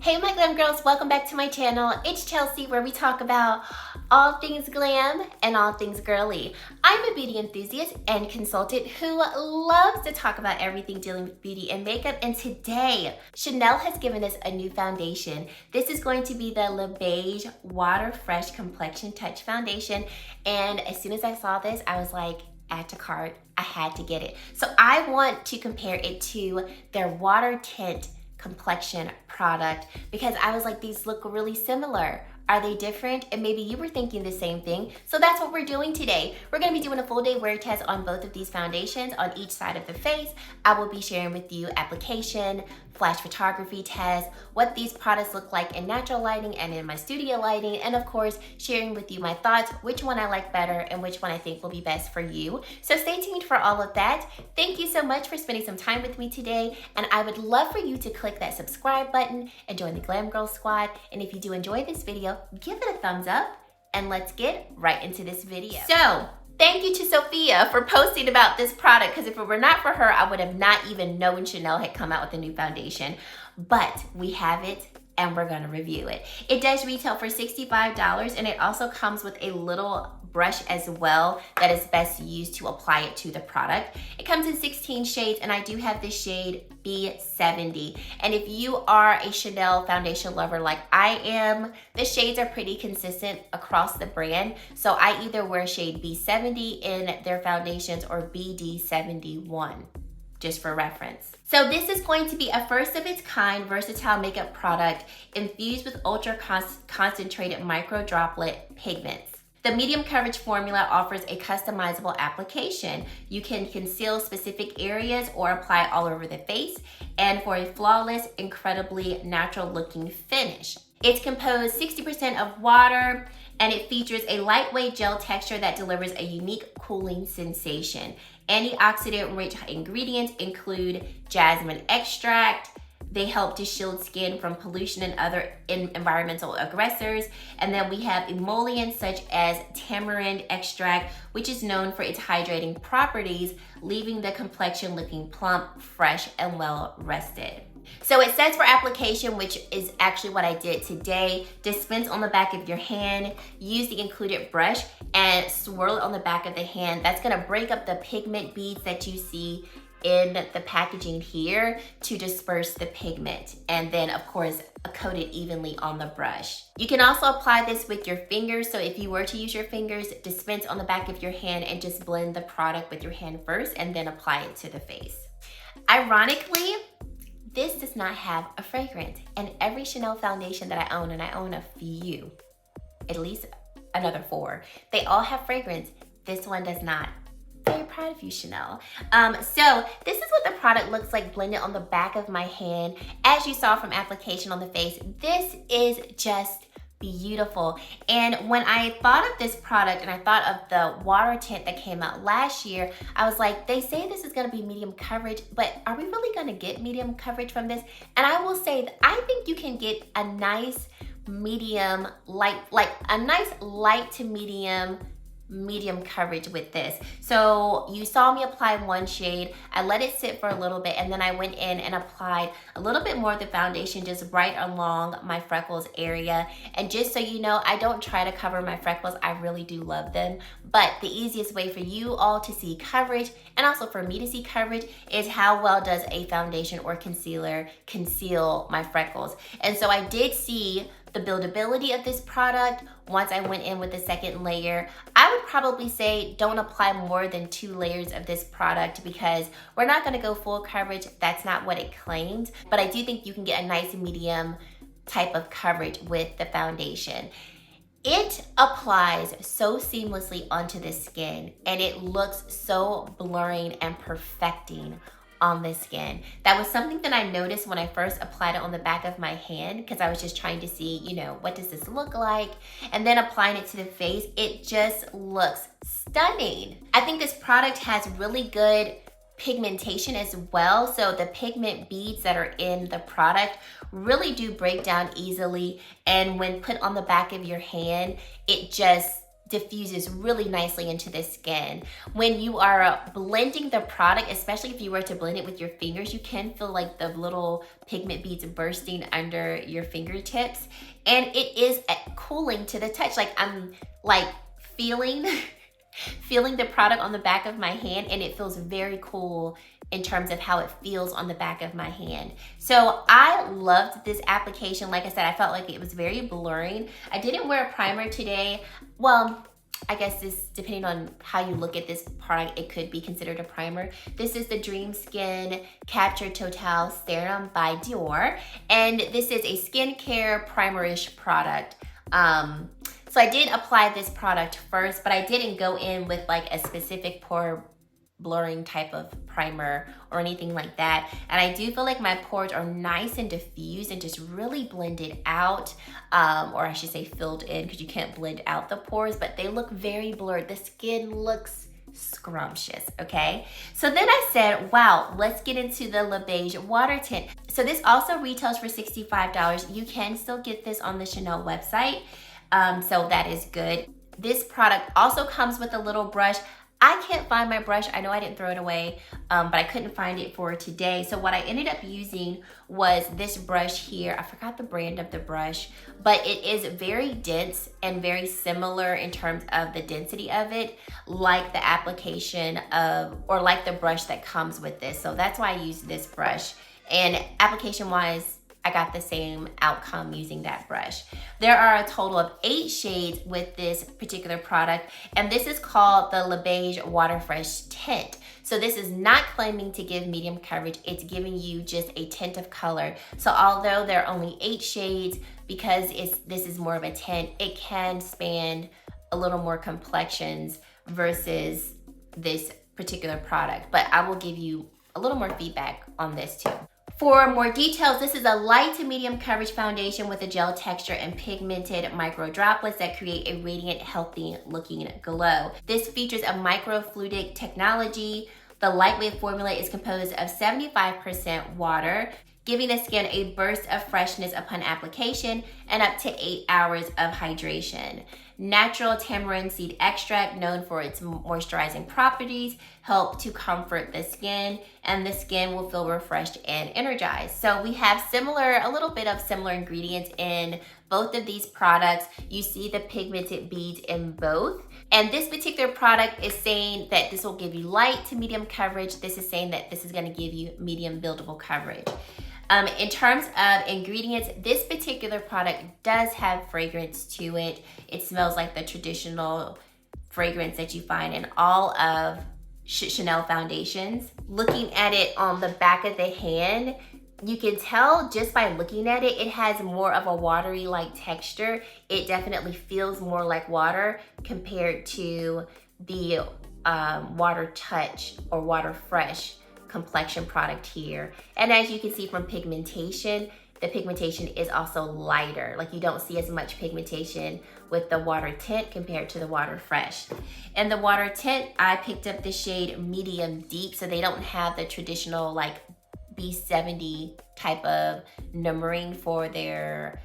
Hey my glam girls, welcome back to my channel. It's Chelsea, where we talk about all things glam and all things girly. I'm a beauty enthusiast and consultant who loves to talk about everything dealing with beauty and makeup, and today Chanel has given us a new foundation. This is going to be the Beige Water Fresh Complexion Touch Foundation, and as soon as I saw this, I was like, add to cart, I had to get it. So I want to compare it to their Water Tint Complexion product because I was like, these look really similar. Are they different? And maybe you were thinking the same thing. So that's what we're doing today. We're gonna be doing a full day wear test on both of these foundations on each side of the face. I will be sharing with you application, flash photography test, what these products look like in natural lighting and in my studio lighting, and of course, sharing with you my thoughts, which one I like better and which one I think will be best for you. So stay tuned for all of that. Thank you so much for spending some time with me today, and I would love for you to click that subscribe button and join the Glam Girl Squad. And if you do enjoy this video, give it a thumbs up, and let's get right into this video. So, thank you to Sophia for posting about this product, because if it were not for her, I would have not even known Chanel had come out with a new foundation. But we have it, and we're gonna review it. It does retail for $65, and it also comes with a little brush as well that is best used to apply it to the product. It comes in 16 shades, and I do have this shade B70. And if you are a Chanel foundation lover like I am, the shades are pretty consistent across the brand. So I either wear shade B70 in their foundations or BD71, just for reference. So this is going to be a first of its kind versatile makeup product infused with ultra concentrated micro droplet pigments. The medium coverage formula offers a customizable application. You can conceal specific areas or apply all over the face, and for a flawless, incredibly natural looking finish. It's composed 60% of water, and it features a lightweight gel texture that delivers a unique cooling sensation. Antioxidant rich ingredients include jasmine extract. They help to shield skin from pollution and other environmental aggressors. And then we have emollients such as tamarind extract, which is known for its hydrating properties, leaving the complexion looking plump, fresh, and well rested. So it says for application, which is actually what I did today, dispense on the back of your hand, use the included brush, and swirl it on the back of the hand. That's gonna break up the pigment beads that you see in the packaging here to disperse the pigment, and then of course coat it evenly on the brush. You can also apply this with your fingers, so if you were to use your fingers, dispense on the back of your hand and just blend the product with your hand first and then apply it to the face. Ironically, this does not have a fragrance, and every Chanel foundation that I own, and I own a few, at least another 4, they all have fragrance. This one does not. Very proud of you, Chanel. So this is what the product looks like blended on the back of my hand. As you saw from application on the face, this is just beautiful. And when I thought of this product and I thought of the water tint that came out last year, I was like, they say this is gonna be medium coverage, but are we really gonna get medium coverage from this? And I will say that I think you can get a nice medium, like a nice light to medium coverage with this. So you saw me apply one shade, I let it sit for a little bit, and then I went in and applied a little bit more of the foundation just right along my freckles area. And just so you know, I don't try to cover my freckles, I really do love them, but the easiest way for you all to see coverage, and also for me to see coverage, is how well does a foundation or concealer conceal my freckles. And so I did see the buildability of this product once I went in with the second layer. I would probably say don't apply more than 2 layers of this product because we're not gonna go full coverage. That's not what it claimed, but I do think you can get a nice medium type of coverage with the foundation. It applies so seamlessly onto the skin, and it looks so blurring and perfecting on the skin. That was something that I noticed when I first applied it on the back of my hand, because I was just trying to see, you know, what does this look like? And then applying it to the face, it just looks stunning. I think this product has really good pigmentation as well. So the pigment beads that are in the product really do break down easily. And when put on the back of your hand, it just diffuses really nicely into the skin. When you are blending the product, especially if you were to blend it with your fingers, you can feel like the little pigment beads bursting under your fingertips, and it is cooling to the touch. Like I'm like feeling the product on the back of my hand, and it feels very cool in terms of how it feels on the back of my hand. So I loved this application. Like I said, I felt like it was very blurring. I didn't wear a primer today. Well, I guess this, depending on how you look at this product, it could be considered a primer. This is the Dream Skin Capture Total Serum by Dior. And this is a skincare primer-ish product. So I did apply this product first, but I didn't go in with like a specific pore blurring type of primer or anything like that. And I do feel like my pores are nice and diffused and just really blended out, or I should say filled in, because you can't blend out the pores, but they look very blurred. The skin looks scrumptious, okay? So then I said, wow, let's get into the Beige water tint. So this also retails for $65. You can still get this on the Chanel website, so that is good. This product also comes with a little brush. I can't find my brush. I know I didn't throw it away, but I couldn't find it for today. So what I ended up using was this brush here. I forgot the brand of the brush, but it is very dense and very similar in terms of the density of it, like the application of, or like the brush that comes with this. So that's why I used this brush. And application-wise, I got the same outcome using that brush. There are a total of 8 shades with this particular product, and this is called the Beige Water Fresh Tint. So this is not claiming to give medium coverage, it's giving you just a tint of color. So although there are only 8 shades, because this is more of a tint, it can span a little more complexions versus this particular product. But I will give you a little more feedback on this too. For more details, this is a light to medium coverage foundation with a gel texture and pigmented micro droplets that create a radiant, healthy looking glow. This features a microfluidic technology. The lightweight formula is composed of 75% water, giving the skin a burst of freshness upon application and up to 8 hours of hydration. Natural tamarind seed extract, known for its moisturizing properties, help to comfort the skin, and the skin will feel refreshed and energized. So we have a little bit of similar ingredients in both of these products. You see the pigmented beads in both. And this particular product is saying that this will give you light to medium coverage. This is saying that this is gonna give you medium buildable coverage. In terms of ingredients, this particular product does have fragrance to it. It smells like the traditional fragrance that you find in all of Chanel foundations. Looking at it on the back of the hand, you can tell just by looking at it, it has more of a watery like texture. It definitely feels more like water compared to the Water Touch or Water Fresh complexion product here. And as you can see from pigmentation, the pigmentation is also lighter. Like you don't see as much pigmentation with the water tint compared to the water fresh. And the water tint, I picked up the shade medium deep, so they don't have the traditional like B70 type of numbering for their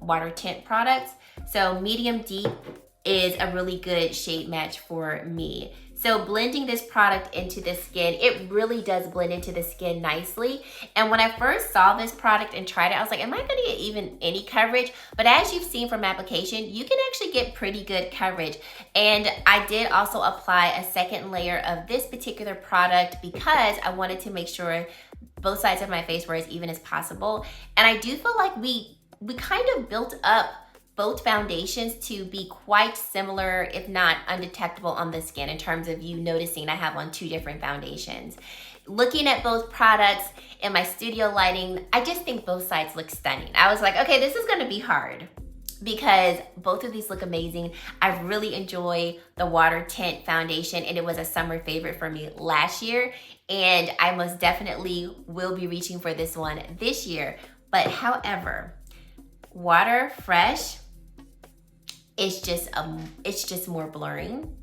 water tint products. So medium deep is a really good shade match for me. So blending this product into the skin, it really does blend into the skin nicely. And when I first saw this product and tried it, I was like, am I gonna get even any coverage? But as you've seen from application, you can actually get pretty good coverage. And I did also apply a second layer of this particular product because I wanted to make sure both sides of my face were as even as possible. And I do feel like we kind of built up both foundations to be quite similar, if not undetectable on the skin in terms of you noticing I have on 2 different foundations. Looking at both products in my studio lighting, I just think both sides look stunning. I was like, okay, this is gonna be hard because both of these look amazing. I really enjoy the water tint foundation, and it was a summer favorite for me last year, and I most definitely will be reaching for this one this year. But however, Water Fresh, it's just more blurring.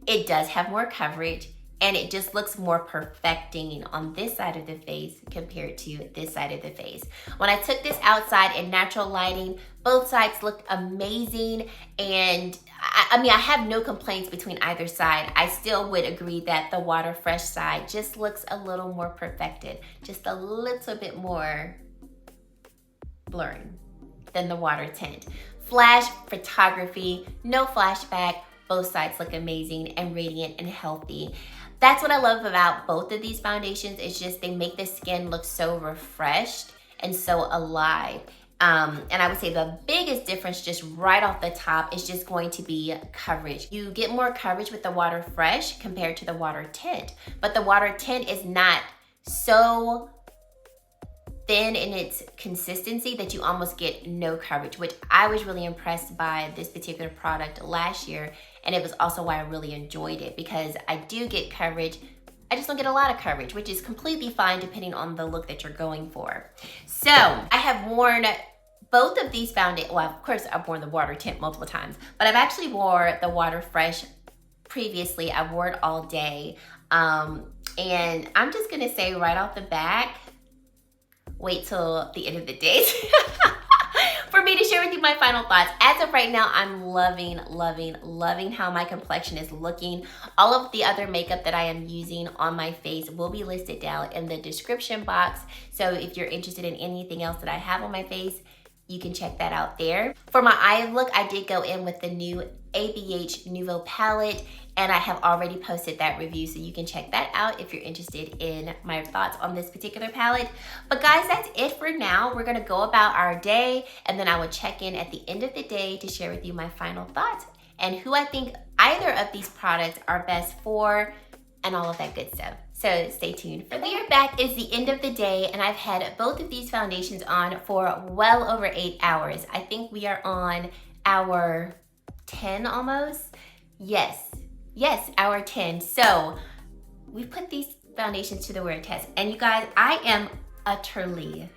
It does have more coverage, and it just looks more perfecting on this side of the face compared to this side of the face. When I took this outside in natural lighting, both sides looked amazing, and I mean, I have no complaints between either side. I still would agree that the Water Fresh side just looks a little more perfected, just a little bit more blurring than the Water Tint. Flash photography, no flashback, both sides look amazing and radiant and healthy. That's what I love about both of these foundations. It's just they make the skin look so refreshed and so alive. And I would say the biggest difference just right off the top is just going to be coverage. You get more coverage with the Water Fresh compared to the Water Tint, but the Water Tint is not so thin in its consistency that you almost get no coverage, which I was really impressed by this particular product last year. And it was also why I really enjoyed it, because I do get coverage. I just don't get a lot of coverage, which is completely fine depending on the look that you're going for. So I have worn both of these foundations. Well, of course I've worn the Water Tint multiple times, but I've actually wore the Water Fresh previously. I wore it all day. And I'm just gonna say right off the back, wait till the end of the day for me to share with you my final thoughts. As of right now, I'm loving, loving, loving how my complexion is looking. All of the other makeup that I am using on my face will be listed down in the description box. So if you're interested in anything else that I have on my face, you can check that out there. For my eye look, I did go in with the new BEIGES Nouveau palette, and I have already posted that review, so you can check that out if you're interested in my thoughts on this particular palette. But guys, that's it for now. We're gonna go about our day, and then I will check in at the end of the day to share with you my final thoughts and who I think either of these products are best for and all of that good stuff. So stay tuned for that. We are back. It's the end of the day, and I've had both of these foundations on for well over 8 hours. I think we are on hour 10 almost. Yes, hour 10. So we put these foundations to the wear test, and you guys, I am utterly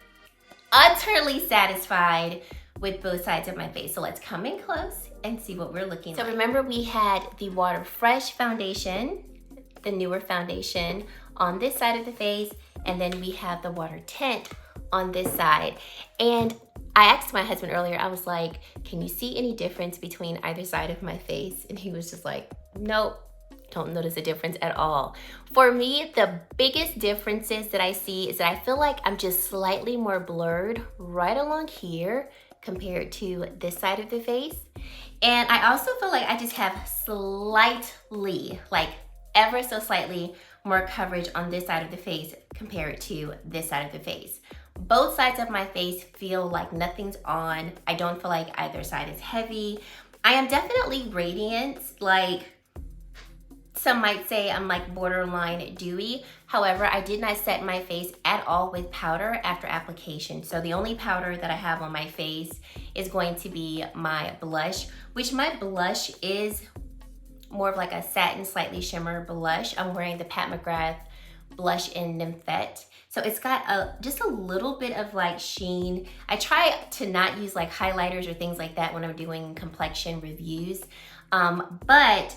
satisfied with both sides of my face. So let's come in close and see what we're looking like. So remember, we had the Water Fresh foundation, the newer foundation, on this side of the face, and then we have the Water Tint on this side. And I asked my husband earlier, I was like, can you see any difference between either side of my face? And he was just like, nope, don't notice a difference at all. For me, the biggest differences that I see is that I feel like I'm just slightly more blurred right along here compared to this side of the face. And I also feel like I just have slightly, like ever so slightly more coverage on this side of the face compared to this side of the face. Both sides of my face feel like nothing's on. I don't feel like either side is heavy. I am definitely radiant, like some might say I'm like borderline dewy. However, I did not set my face at all with powder after application. So the only powder that I have on my face is going to be my blush, which my blush is more of like a satin, slightly shimmer blush. I'm wearing the Pat McGrath blush in Nymphette. So it's got just a little bit of like sheen. I try to not use like highlighters or things like that when I'm doing complexion reviews. But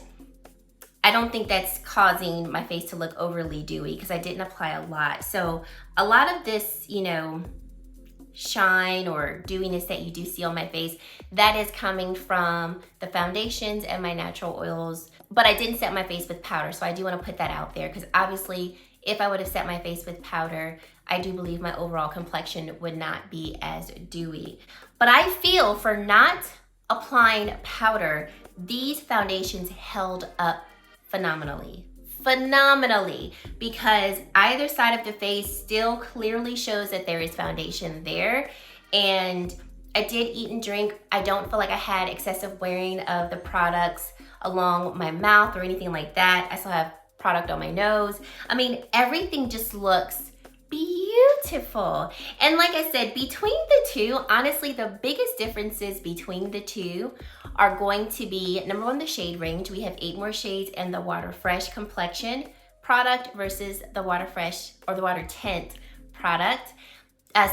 I don't think that's causing my face to look overly dewy because I didn't apply a lot. So a lot of this, you know, shine or dewiness that you do see on my face, that is coming from the foundations and my natural oils. But I didn't set my face with powder, so I do want to put that out there because obviously if I would have set my face with powder, I do believe my overall complexion would not be as dewy. But I feel for not applying powder, these foundations held up phenomenally, because either side of the face still clearly shows that there is foundation there. And I did eat and drink. I don't feel like I had excessive wearing of the products along my mouth or anything like that. I still have product on my nose. I mean, everything just looks beautiful. And like I said, between the two, honestly, the biggest differences between the two are going to be, number one, the shade range. We have 8 more shades in the Water Fresh Complexion product versus the Water Fresh or the Water Tint product.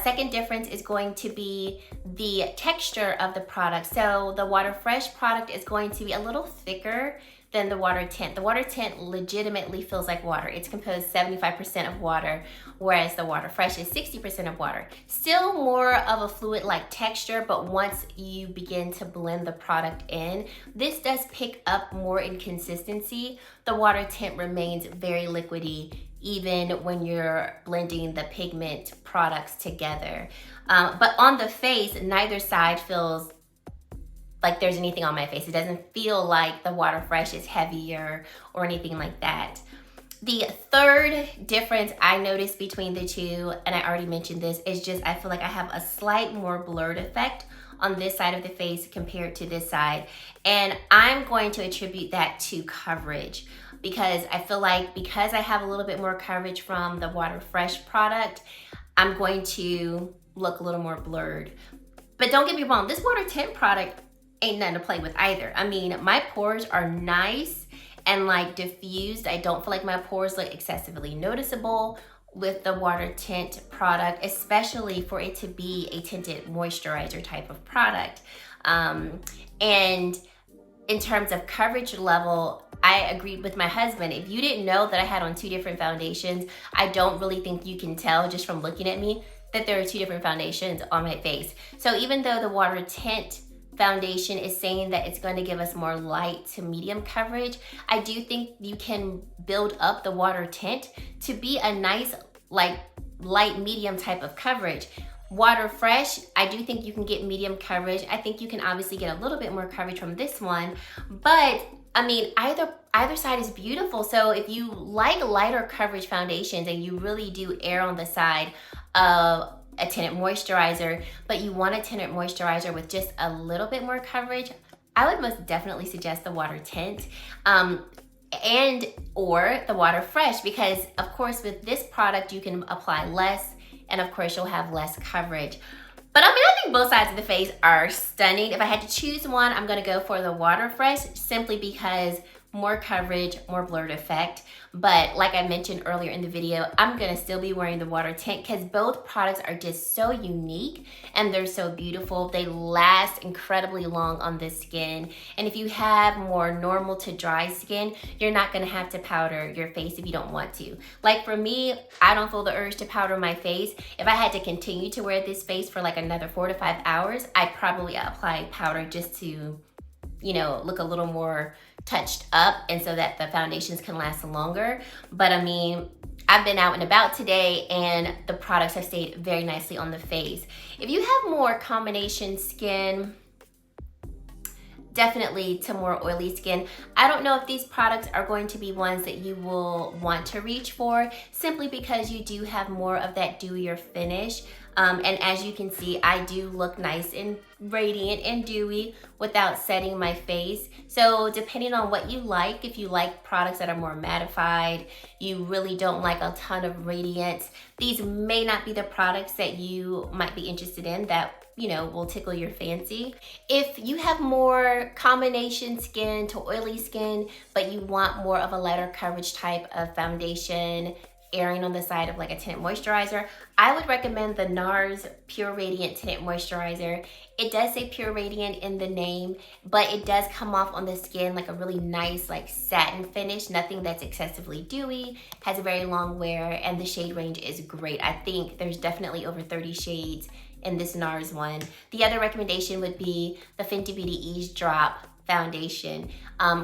Second difference is going to be the texture of the product. So the Water Fresh product is going to be a little thicker than the water tint. The water tint legitimately feels like water. It's composed 75% of water, whereas the water fresh is 60% of water. Still more of a fluid-like texture, but once you begin to blend the product in, this does pick up more in consistency. The water tint remains very liquidy, even when you're blending the pigment products together. But on the face, neither side feels like there's anything on my face. It doesn't feel like the water fresh is heavier or anything like that. The third difference I noticed between the two, and I already mentioned this, is just I feel like I have a slight more blurred effect on this side of the face compared to this side. And I'm going to attribute that to coverage, because I feel like because I have a little bit more coverage from the water fresh product, I'm going to look a little more blurred. But don't get me wrong, this water tint product ain't nothing to play with either. I mean, my pores are nice and like diffused. I don't feel like my pores look excessively noticeable with the water tint product, especially for it to be a tinted moisturizer type of product. And in terms of coverage level, I agreed with my husband. If you didn't know that I had on two different foundations, I don't really think you can tell just from looking at me that there are two different foundations on my face. So even though the water tint foundation is saying that it's going to give us more light to medium coverage, I do think you can build up the water tint to be a nice like light medium type of coverage. Water fresh, I do think you can get medium coverage. I think you can obviously get a little bit more coverage from this one, but I mean, either side is beautiful. So if you like lighter coverage foundations and you really do err on the side of a tinted moisturizer, but you want a tinted moisturizer with just a little bit more coverage, I would most definitely suggest the water tint and or the water fresh, because of course with this product you can apply less and of course you'll have less coverage. But I mean, I think both sides of the face are stunning. If I had to choose one, I'm gonna go for the water fresh simply because more coverage, more blurred effect. But like I mentioned earlier in the video, I'm gonna still be wearing the water tint because both products are just so unique and they're so beautiful. They last incredibly long on the skin. And if you have more normal to dry skin, you're not gonna have to powder your face if you don't want to. Like for me, I don't feel the urge to powder my face. If I had to continue to wear this face for like another 4 to 5 hours, I'd probably apply powder just to, you know, look a little more touched up and so that the foundations can last longer. But I mean, I've been out and about today and the products have stayed very nicely on the face. If you have more combination skin, definitely to more oily skin, I don't know if these products are going to be ones that you will want to reach for, simply because you do have more of that dewier finish. And as you can see, I do look nice and radiant and dewy without setting my face. So depending on what you like, if you like products that are more mattified, you really don't like a ton of radiance, these may not be the products that you might be interested in that, you know, will tickle your fancy. If you have more combination skin to oily skin, but you want more of a lighter coverage type of foundation, erring on the side of like a tinted moisturizer, I would recommend the NARS Pure Radiant Tinted Moisturizer. It does say Pure Radiant in the name, but it does come off on the skin like a really nice like satin finish, nothing that's excessively dewy, has a very long wear, and the shade range is great. I think there's definitely over 30 shades in this NARS one. The other recommendation would be the Fenty Beauty Ease Drop Foundation.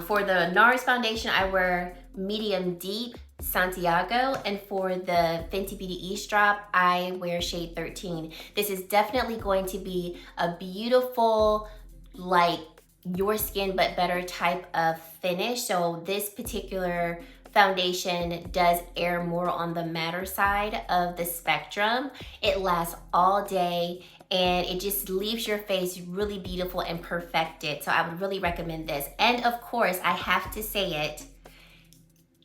For the NARS foundation, I wear medium deep Santiago, and for the Fenty Beauty Ease Drop, I wear shade 13. This is definitely going to be a beautiful, like your skin but better type of finish. So this particular foundation does err more on the matter side of the spectrum. It lasts all day and it just leaves your face really beautiful and perfected. So I would really recommend this. And of course, I have to say it,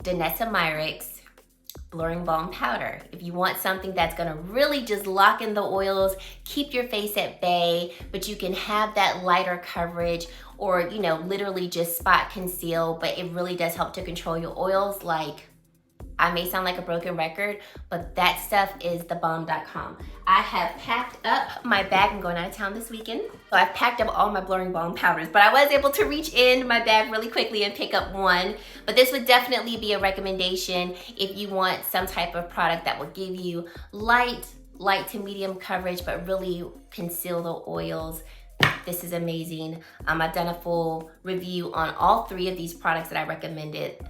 Danessa Myricks Blurring Balm Powder. If you want something that's gonna really just lock in the oils, keep your face at bay, but you can have that lighter coverage or, you know, literally just spot conceal, but it really does help to control your oils, like I may sound like a broken record, but that stuff is thebomb.com. I have packed up my bag. I'm going out of town this weekend. So I've packed up all my blurring balm powders, but I was able to reach in my bag really quickly and pick up one. But this would definitely be a recommendation if you want some type of product that will give you light to medium coverage, but really conceal the oils. This is amazing. I've done a full review on all 3 of these products that I recommended.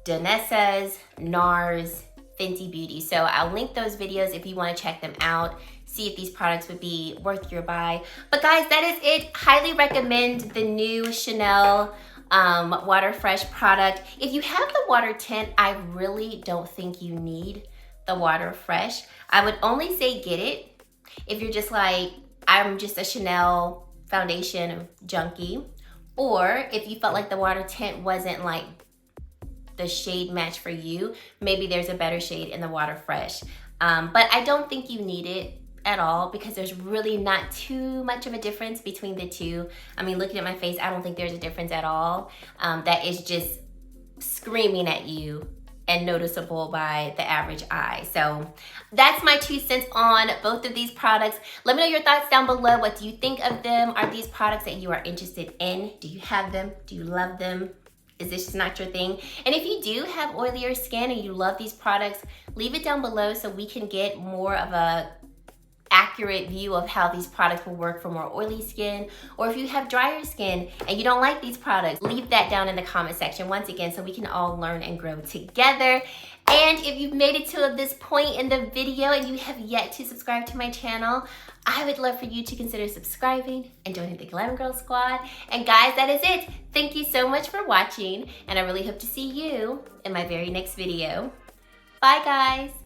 Danessa's, NARS, Fenty Beauty. So I'll link those videos if you want to check them out, see if these products would be worth your buy. But guys, that is it. Highly recommend the new Chanel Water Fresh product. If you have the water tint, I really don't think you need the Water Fresh. I would only say get it if you're just like, I'm just a Chanel foundation junkie, or if you felt like the water tint wasn't like the shade match for you, maybe there's a better shade in the Water Fresh. But I don't think you need it at all because there's really not too much of a difference between the two. I mean, looking at my face, I don't think there's a difference at all. That is just screaming at you and noticeable by the average eye. So that's my 2 cents on both of these products. Let me know your thoughts down below. What do you think of them? Are these products that you are interested in? Do you have them? Do you love them? Is this just not your thing? And if you do have oilier skin and you love these products, leave it down below so we can get more of a accurate view of how these products will work for more oily skin. Or if you have drier skin and you don't like these products, leave that down in the comment section once again so we can all learn and grow together. And if you've made it to this point in the video and you have yet to subscribe to my channel, I would love for you to consider subscribing and joining the Glam Girl Squad. And guys, that is it. Thank you so much for watching, and I really hope to see you in my very next video. Bye guys.